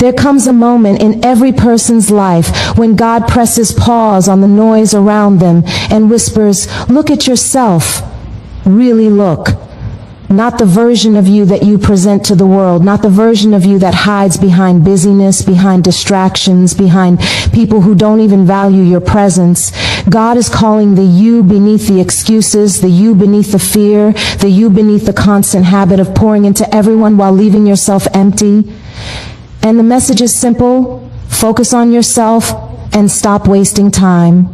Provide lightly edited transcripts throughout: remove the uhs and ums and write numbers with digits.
There comes a moment in every person's life when God presses pause on the noise around them and whispers, "Look at yourself. Really look." Not the version of you that you present to the world, not the version of you that hides behind busyness, behind distractions, behind people who don't even value your presence. God is calling the you beneath the excuses, the you beneath the fear, the you beneath the constant habit of pouring into everyone while leaving yourself empty. And the message is simple: focus on yourself and stop wasting time.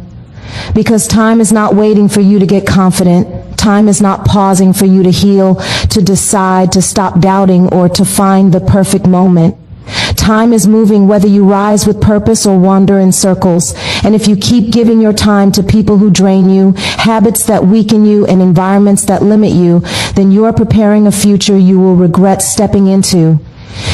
Because time is not waiting for you to get confident. Time is not pausing for you to heal, to decide, to stop doubting, or to find the perfect moment. Time is moving whether you rise with purpose or wander in circles. And if you keep giving your time to people who drain you, habits that weaken you, and environments that limit you, then you are preparing a future you will regret stepping into.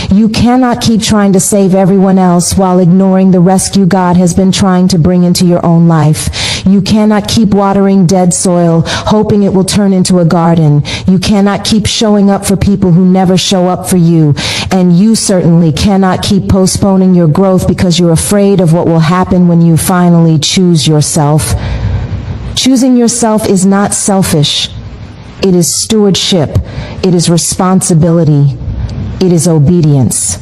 You cannot keep trying to save everyone else while ignoring the rescue God has been trying to bring into your own life. You cannot keep watering dead soil, hoping it will turn into a garden. You cannot keep showing up for people who never show up for you. And you certainly cannot keep postponing your growth because you're afraid of what will happen when you finally choose yourself. Choosing yourself is not selfish. It is stewardship. It is responsibility. It is obedience.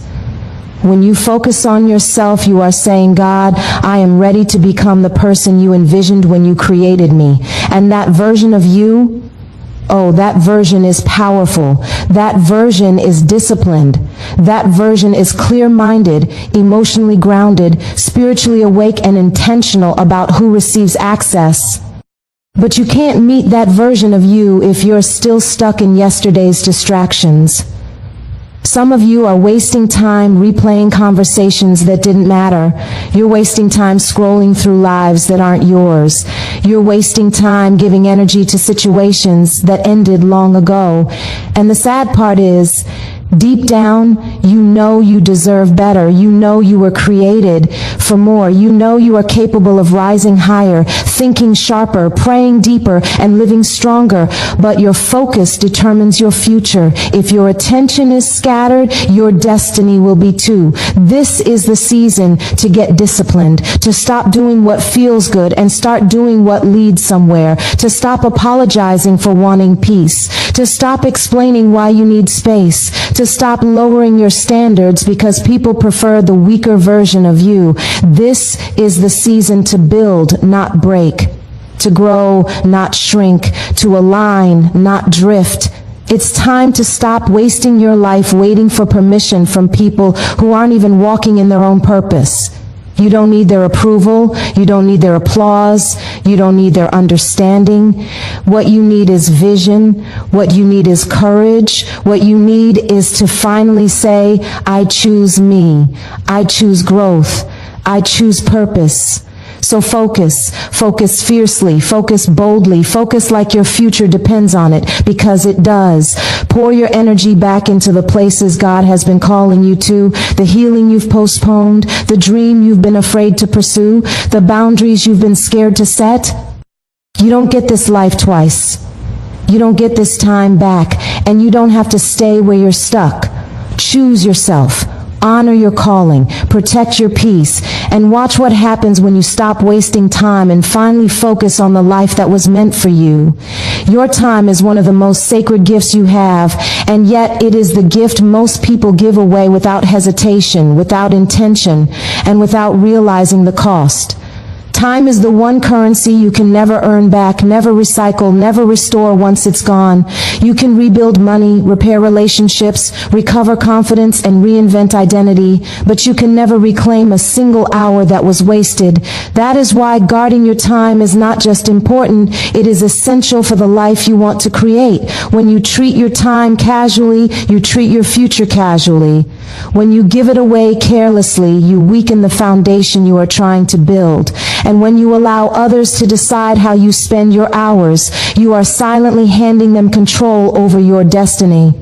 When you focus on yourself, you are saying, "God, I am ready to become the person you envisioned when you created me." And that version of you, oh, that version is powerful. That version is disciplined. That version is clear-minded, emotionally grounded, spiritually awake, and intentional about who receives access. But you can't meet that version of you if you're still stuck in yesterday's distractions. Some of you are wasting time replaying conversations that didn't matter. You're wasting time scrolling through lives that aren't yours. You're wasting time giving energy to situations that ended long ago. And the sad part is, deep down, you know you deserve better. You know you were created for more. You know you are capable of rising higher, thinking sharper, praying deeper, and living stronger. But your focus determines your future. If your attention is scattered, your destiny will be too. This is the season to get disciplined, to stop doing what feels good and start doing what leads somewhere, to stop apologizing for wanting peace, to stop explaining why you need space, to stop lowering your standards because people prefer the weaker version of you. This is the season to build, not break, to grow, not shrink, to align, not drift. It's time to stop wasting your life waiting for permission from people who aren't even walking in their own purpose. You don't need their approval. You don't need their applause. You don't need their understanding. What you need is vision. What you need is courage. What you need is to finally say, "I choose me. I choose growth. I choose purpose." So focus fiercely, focus boldly, focus like your future depends on it, because it does. Pour your energy back into the places God has been calling you to, the healing you've postponed, the dream you've been afraid to pursue, the boundaries you've been scared to set. You don't get this life twice. You don't get this time back, and you don't have to stay where you're stuck. Choose yourself. Honor your calling, protect your peace, and watch what happens when you stop wasting time and finally focus on the life that was meant for you. Your time is one of the most sacred gifts you have, and yet it is the gift most people give away without hesitation, without intention, and without realizing the cost. Time is the one currency you can never earn back, never recycle, never restore once it's gone. You can rebuild money, repair relationships, recover confidence, and reinvent identity, but you can never reclaim a single hour that was wasted. That is why guarding your time is not just important, it is essential for the life you want to create. When you treat your time casually, you treat your future casually. When you give it away carelessly, you weaken the foundation you are trying to build. And when you allow others to decide how you spend your hours, you are silently handing them control over your destiny.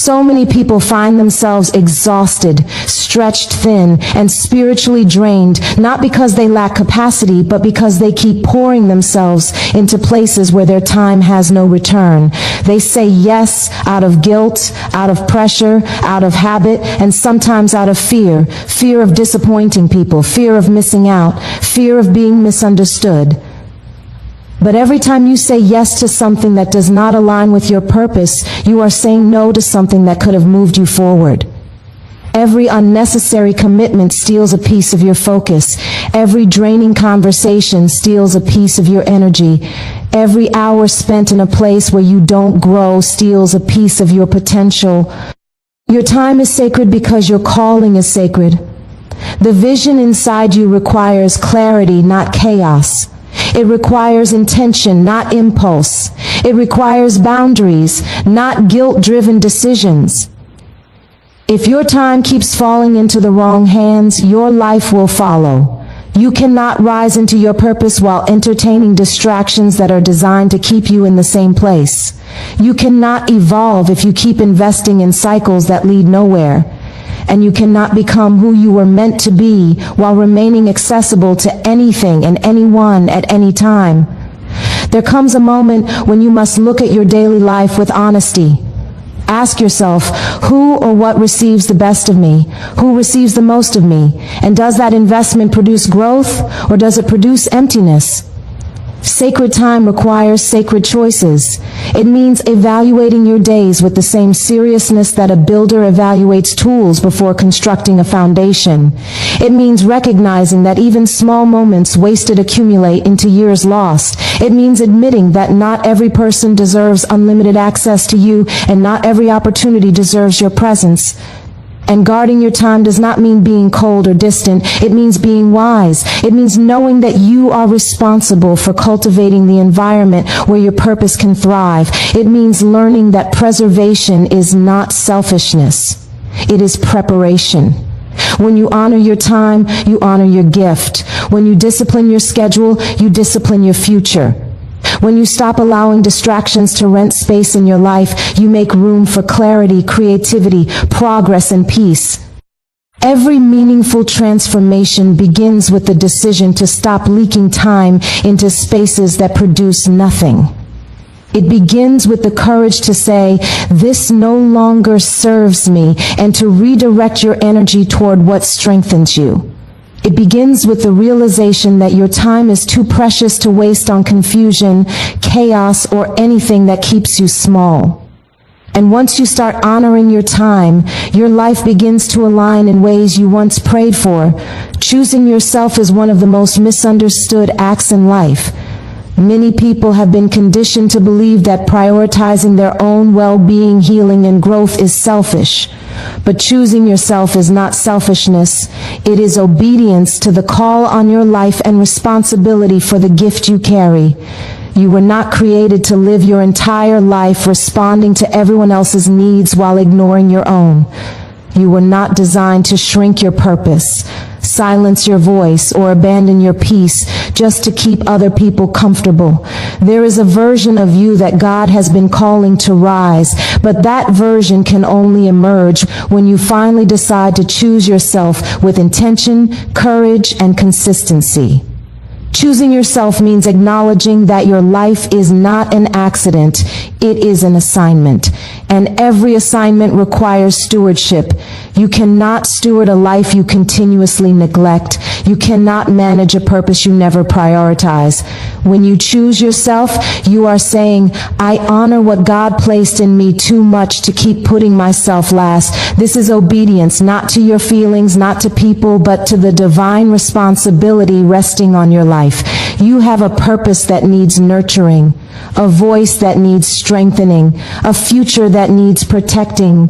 So many people find themselves exhausted, stretched thin, and spiritually drained, not because they lack capacity, but because they keep pouring themselves into places where their time has no return. They say yes out of guilt, out of pressure, out of habit, and sometimes out of fear. Fear of disappointing people, fear of missing out, fear of being misunderstood. But every time you say yes to something that does not align with your purpose, you are saying no to something that could have moved you forward. Every unnecessary commitment steals a piece of your focus. Every draining conversation steals a piece of your energy. Every hour spent in a place where you don't grow steals a piece of your potential. Your time is sacred because your calling is sacred. The vision inside you requires clarity, not chaos. It requires intention, not impulse. It requires boundaries, not guilt-driven decisions. If your time keeps falling into the wrong hands, your life will follow. You cannot rise into your purpose while entertaining distractions that are designed to keep you in the same place. You cannot evolve if you keep investing in cycles that lead nowhere. And you cannot become who you were meant to be while remaining accessible to anything and anyone at any time. There comes a moment when you must look at your daily life with honesty. Ask yourself, who or what receives the best of me? Who receives the most of me? And does that investment produce growth, or does it produce emptiness? Sacred time requires sacred choices. It means evaluating your days with the same seriousness that a builder evaluates tools before constructing a foundation. It means recognizing that even small moments wasted accumulate into years lost. It means admitting that not every person deserves unlimited access to you, and not every opportunity deserves your presence. And guarding your time does not mean being cold or distant. It means being wise. It means knowing that you are responsible for cultivating the environment where your purpose can thrive. It means learning that preservation is not selfishness. It is preparation. When you honor your time, you honor your gift. When you discipline your schedule, you discipline your future. When you stop allowing distractions to rent space in your life, you make room for clarity, creativity, progress, and peace. Every meaningful transformation begins with the decision to stop leaking time into spaces that produce nothing. It begins with the courage to say, "This no longer serves me," and to redirect your energy toward what strengthens you. It begins with the realization that your time is too precious to waste on confusion, chaos, or anything that keeps you small. And once you start honoring your time, your life begins to align in ways you once prayed for. Choosing yourself is one of the most misunderstood acts in life. Many people have been conditioned to believe that prioritizing their own well-being, healing, and growth is selfish. But choosing yourself is not selfishness. It is obedience to the call on your life and responsibility for the gift you carry. You were not created to live your entire life responding to everyone else's needs while ignoring your own. You were not designed to shrink your purpose, silence your voice, or abandon your peace just to keep other people comfortable. There is a version of you that God has been calling to rise, but that version can only emerge when you finally decide to choose yourself with intention, courage, and consistency. Choosing yourself means acknowledging that your life is not an accident, it is an assignment. And every assignment requires stewardship. You cannot steward a life you continuously neglect. You cannot manage a purpose you never prioritize. When you choose yourself, you are saying, "I honor what God placed in me too much to keep putting myself last." This is obedience, not to your feelings, not to people, but to the divine responsibility resting on your life. You have a purpose that needs nurturing, a voice that needs strengthening, a future that needs protecting.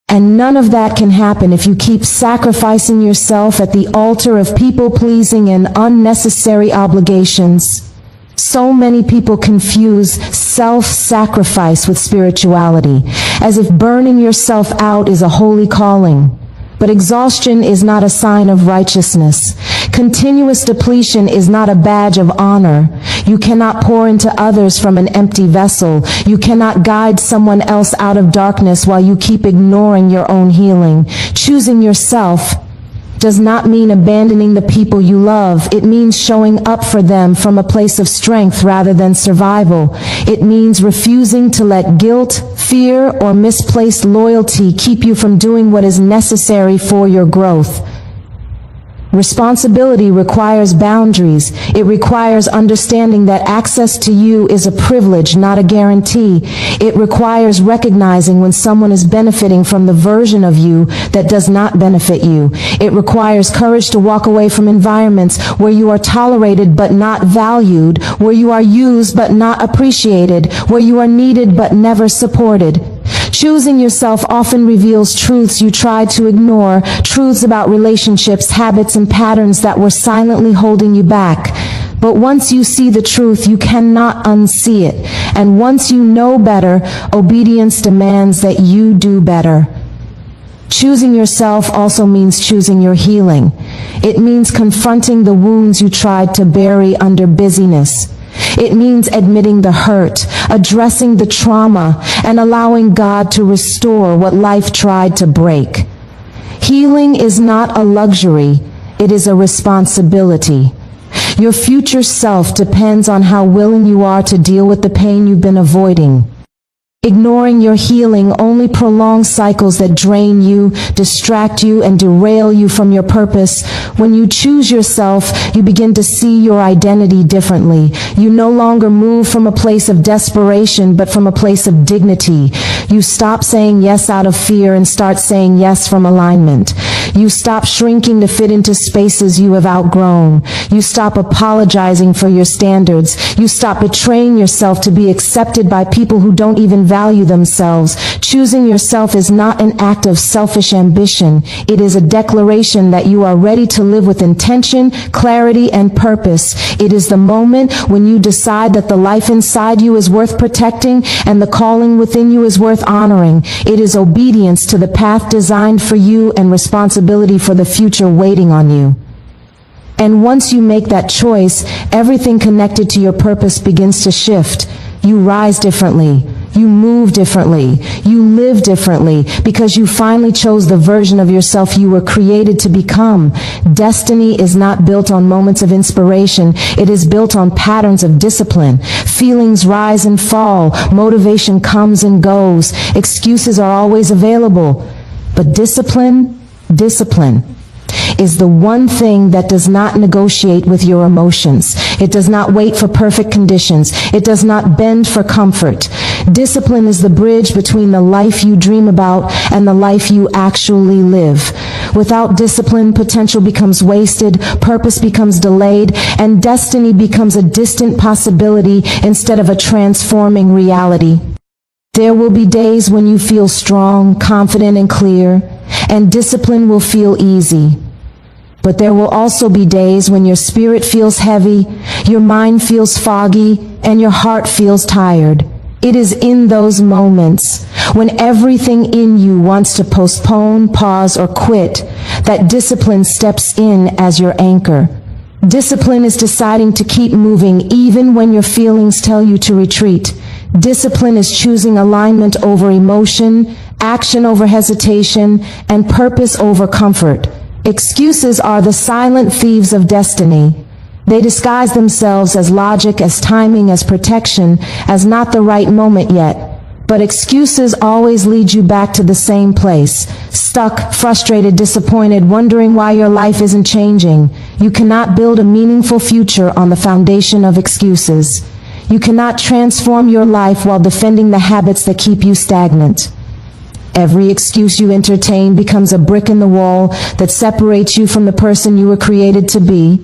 And none of that can happen if you keep sacrificing yourself at the altar of people-pleasing and unnecessary obligations. So many people confuse self-sacrifice with spirituality, as if burning yourself out is a holy calling. But exhaustion is not a sign of righteousness. Continuous depletion is not a badge of honor. You cannot pour into others from an empty vessel. You cannot guide someone else out of darkness while you keep ignoring your own healing. Choosing yourself does not mean abandoning the people you love. It means showing up for them from a place of strength rather than survival. It means refusing to let guilt, fear, or misplaced loyalty keep you from doing what is necessary for your growth. Responsibility requires boundaries. It requires understanding that access to you is a privilege, not a guarantee. It requires recognizing when someone is benefiting from the version of you that does not benefit you. It requires courage to walk away from environments where you are tolerated but not valued, where you are used but not appreciated, where you are needed but never supported. Choosing yourself often reveals truths you tried to ignore, truths about relationships, habits, and patterns that were silently holding you back. But once you see the truth, you cannot unsee it. And once you know better, obedience demands that you do better. Choosing yourself also means choosing your healing. It means confronting the wounds you tried to bury under busyness. It means admitting the hurt, addressing the trauma, and allowing God to restore what life tried to break. Healing is not a luxury, it is a responsibility. Your future self depends on how willing you are to deal with the pain you've been avoiding. Ignoring your healing only prolongs cycles that drain you, distract you, and derail you from your purpose. When you choose yourself, you begin to see your identity differently. You no longer move from a place of desperation, but from a place of dignity. You stop saying yes out of fear and start saying yes from alignment. You stop shrinking to fit into spaces you have outgrown. You stop apologizing for your standards. You stop betraying yourself to be accepted by people who don't even value themselves. Choosing yourself is not an act of selfish ambition. It is a declaration that you are ready to live with intention, clarity, and purpose. It is the moment when you decide that the life inside you is worth protecting and the calling within you is worth honoring. It is obedience to the path designed for you and responsibility for the future waiting on you. And once you make that choice, everything connected to your purpose begins to shift. You rise differently. You move differently. You live differently because you finally chose the version of yourself you were created to become. Destiny is not built on moments of inspiration. It is built on patterns of discipline. Feelings rise and fall. Motivation comes and goes. Excuses are always available. But discipline is the one thing that does not negotiate with your emotions. It does not wait for perfect conditions. It does not bend for comfort. Discipline is the bridge between the life you dream about and the life you actually live. Without discipline, potential becomes wasted, purpose becomes delayed, and destiny becomes a distant possibility instead of a transforming reality. There will be days when you feel strong, confident, and clear, and discipline will feel easy. But there will also be days when your spirit feels heavy, your mind feels foggy, and your heart feels tired. It is in those moments, when everything in you wants to postpone, pause, or quit, that discipline steps in as your anchor. Discipline is deciding to keep moving even when your feelings tell you to retreat. Discipline is choosing alignment over emotion, action over hesitation, and purpose over comfort. Excuses are the silent thieves of destiny. They disguise themselves as logic, as timing, as protection, as not the right moment yet. But excuses always lead you back to the same place, stuck, frustrated, disappointed, wondering why your life isn't changing. You cannot build a meaningful future on the foundation of excuses. You cannot transform your life while defending the habits that keep you stagnant. Every excuse you entertain becomes a brick in the wall that separates you from the person you were created to be.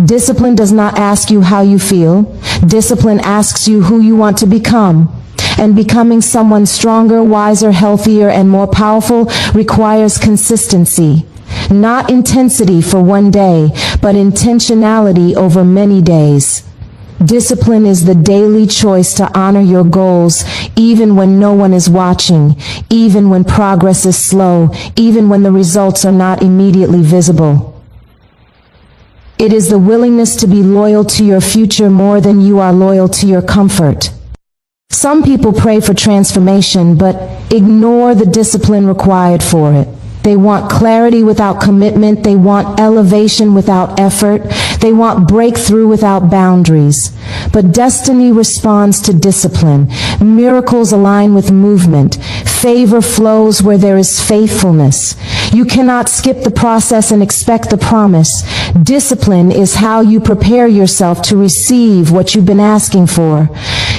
Discipline does not ask you how you feel. Discipline asks you who you want to become. And becoming someone stronger, wiser, healthier, and more powerful requires consistency. Not intensity for one day, but intentionality over many days. Discipline is the daily choice to honor your goals, even when no one is watching, even when progress is slow, even when the results are not immediately visible. It is the willingness to be loyal to your future more than you are loyal to your comfort. Some people pray for transformation, but ignore the discipline required for it. They want clarity without commitment. They want elevation without effort. They want breakthrough without boundaries. But destiny responds to discipline. Miracles align with movement. Favor flows where there is faithfulness. You cannot skip the process and expect the promise. Discipline is how you prepare yourself to receive what you've been asking for.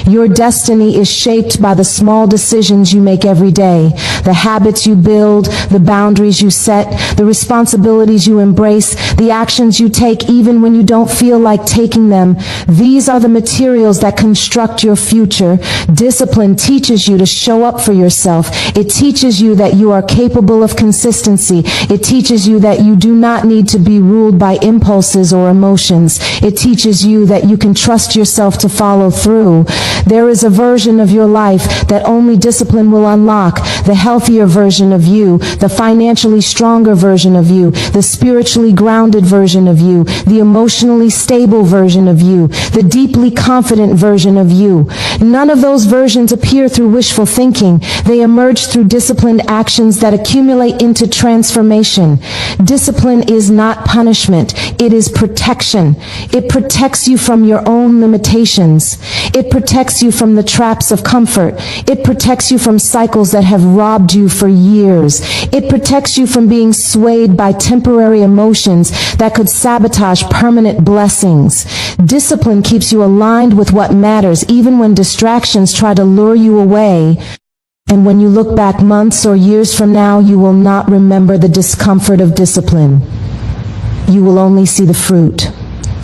Your destiny is shaped by the small decisions you make every day, the habits you build, the boundaries you set, the responsibilities you embrace, the actions you take even when you don't feel like taking them. These are the materials that construct your future. Discipline teaches you to show up for yourself. It teaches you that you are capable of consistency. It teaches you that you do not need to be ruled by impulses or emotions. It teaches you that you can trust yourself to follow through. There is a version of your life that only discipline will unlock, the healthier version of you, the financially stronger version of you, the spiritually grounded version of you, the emotionally stable version of you, the deeply confident version of you. None of those versions appear through wishful thinking. They emerge through disciplined actions that accumulate into transformation. Discipline is not punishment. It is protection. It protects you from your own limitations. It protects you from the traps of comfort. It protects you from cycles that have robbed you for years. It protects you from being swayed by temporary emotions that could sabotage permanent blessings. Discipline keeps you aligned with what matters, even when distractions try to lure you away. And when you look back months or years from now, you will not remember the discomfort of discipline. You will only see the fruit.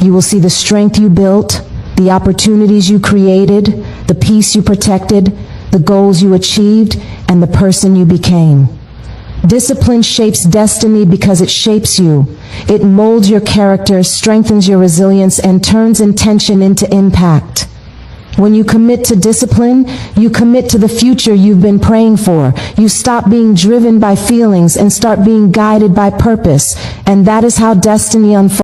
You will see the strength you built, the opportunities you created, the peace you protected, the goals you achieved, and the person you became. Discipline shapes destiny because it shapes you. It molds your character, strengthens your resilience, and turns intention into impact. When you commit to discipline, you commit to the future you've been praying for. You stop being driven by feelings and start being guided by purpose. And that is how destiny unfolds.